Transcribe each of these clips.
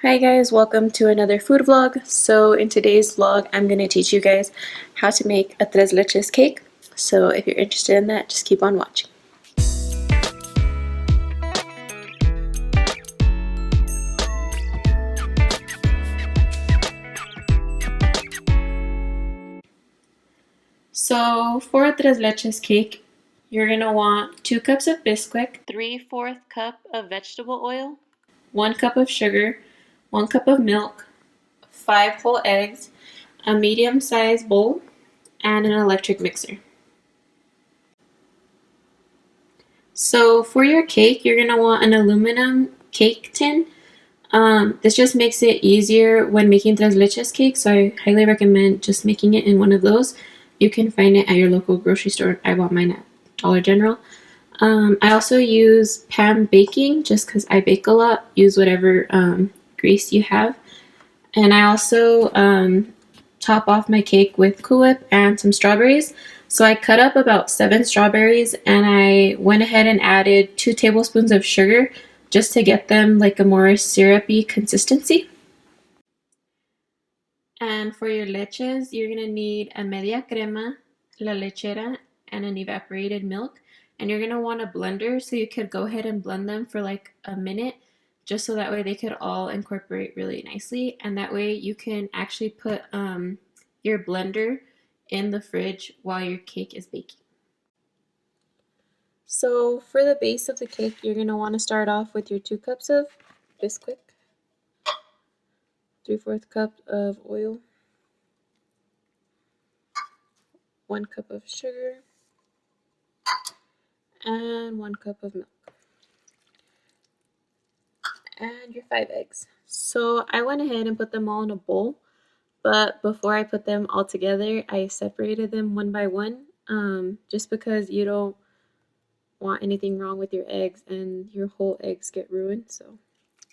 Hi guys, welcome to another food vlog. So in today's vlog, I'm going to teach you guys how to make a tres leches cake. So if you're interested in that, just keep on watching. So for a tres leches cake, you're going to want 2 cups of Bisquick, 3/4 cup of vegetable oil, 1 cup of sugar, 1 cup of milk, 5 whole eggs, a medium-sized bowl, and an electric mixer. So for your cake, you're going to want an aluminum cake tin. This just makes it easier when making tres leches cake, so I highly recommend just making it in one of those. You can find it at your local grocery store. I bought mine at Dollar General. I also use pan baking just because I bake a lot. Use whatever grease you have. And I also top off my cake with Cool Whip and some strawberries. So I cut up about 7 strawberries and I went ahead and added 2 tablespoons of sugar just to get them like a more syrupy consistency. And for your leches, you're going to need a media crema, la lechera, and an evaporated milk. And you're going to want a blender, so you could go ahead and blend them for like a minute, just so that way they could all incorporate really nicely. And that way you can actually put your blender in the fridge while your cake is baking. So for the base of the cake, you're going to want to start off with your 2 cups of Bisquick, 3/4 cup of oil, 1 cup of sugar, and 1 cup of milk, and your 5 eggs. So I went ahead and put them all in a bowl, but before I put them all together, I separated them one by one, just because you don't want anything wrong with your eggs and your whole eggs get ruined. So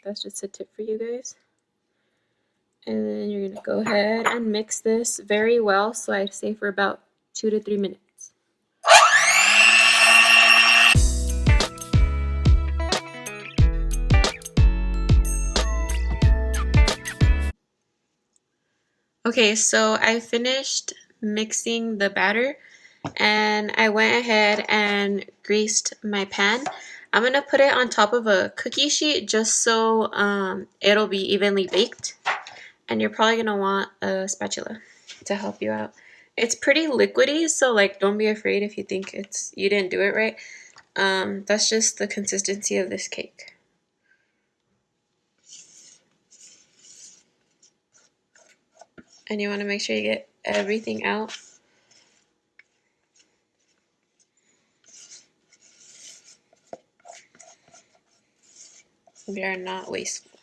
that's just a tip for you guys. And then you're going to go ahead and mix this very well, so I'd say for about 2 to 3 minutes. Okay, so I finished mixing the batter and I went ahead and greased my pan. I'm going to put it on top of a cookie sheet just so it'll be evenly baked. And you're probably going to want a spatula to help you out. It's pretty liquidy, so like don't be afraid if you think you didn't do it right. That's just the consistency of this cake. And you want to make sure you get everything out. We are not wasteful.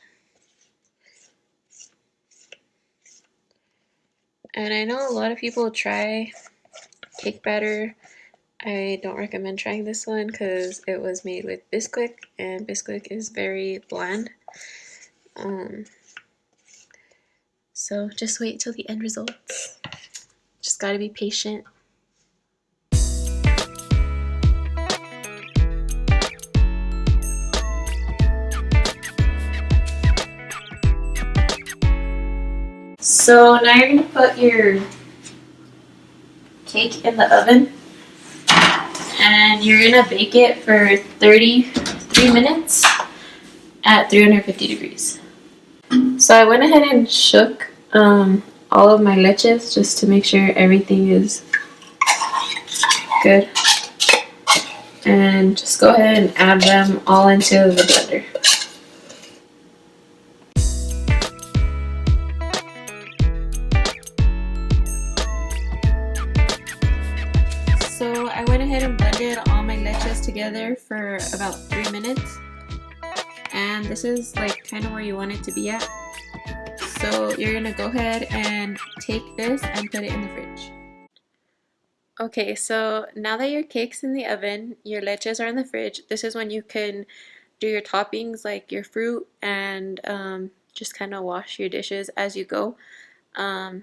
And I know a lot of people try cake batter. I don't recommend trying this one because it was made with Bisquick, and Bisquick is very bland. So just wait till the end results. Just gotta be patient. So now you're gonna put your cake in the oven and you're gonna bake it for 33 minutes at 350 degrees. So I went ahead and shook all of my leches just to make sure everything is good. And just go ahead and add them all into the blender. So I went ahead and blended all my leches together for about 3 minutes. And this is like kind of where you want it to be at. So you're gonna go ahead and take this and put it in the fridge. Okay, so now that your cake's in the oven, your leches are in the fridge, this is when you can do your toppings like your fruit and just kind of wash your dishes as you go. And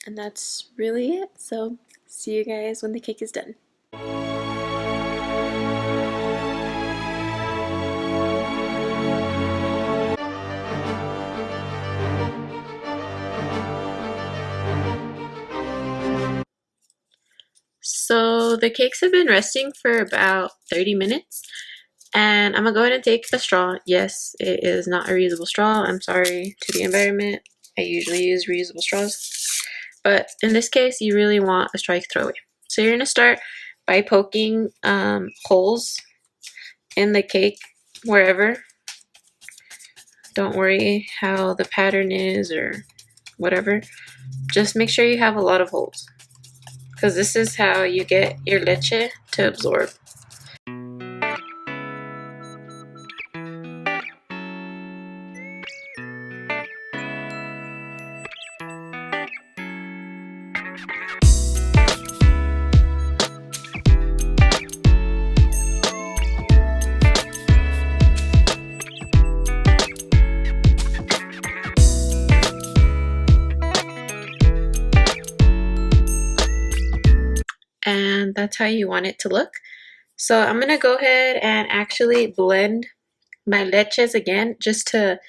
that's really it. So see you guys when the cake is done. So the cakes have been resting for about 30 minutes. And I'm gonna go ahead and take a straw. Yes, it is not a reusable straw. I'm sorry to the environment. I usually use reusable straws. But in this case, you really want a straw you can throw away. So you're gonna start by poking holes in the cake wherever. Don't worry how the pattern is or whatever. Just make sure you have a lot of holes, because this is how you get your leche to absorb. And that's how you want it to look. So I'm gonna go ahead and actually blend my leches again, just to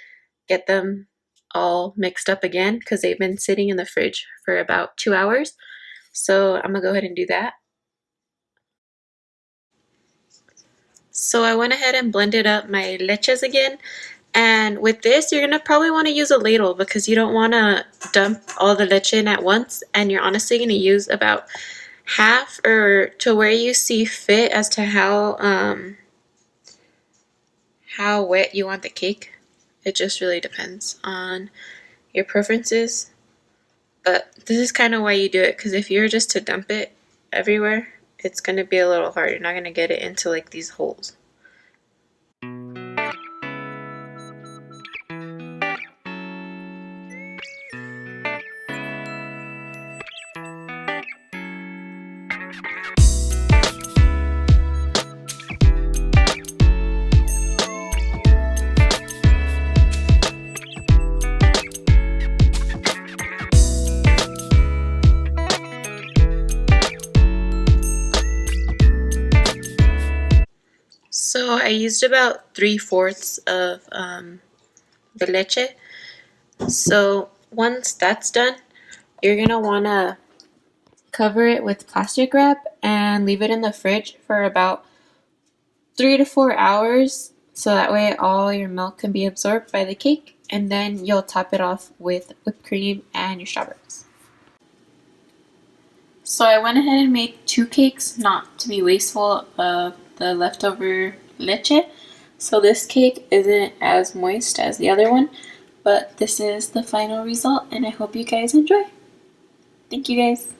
get them all mixed up again, because they've been sitting in the fridge for about 2 hours. So I'm gonna go ahead and do that. So I went ahead and blended up my leches again. And with this, you're gonna probably want to use a ladle, because you don't want to dump all the leche in at once, and you're honestly gonna use about half, or to where you see fit as to how wet you want the cake. It just really depends on your preferences. But this is kind of why you do it, because if you're just to dump it everywhere, it's going to be a little hard. You're not going to get it into like these holes. So I used about 3/4 of the leche. So once that's done, you're going to want to cover it with plastic wrap and leave it in the fridge for about 3 to 4 hours, so that way all your milk can be absorbed by the cake, and then you'll top it off with whipped cream and your strawberries. So I went ahead and made 2 cakes, not to be wasteful of the leftover leche. So this cake isn't as moist as the other one, but this is the final result, and I hope you guys enjoy. Thank you guys.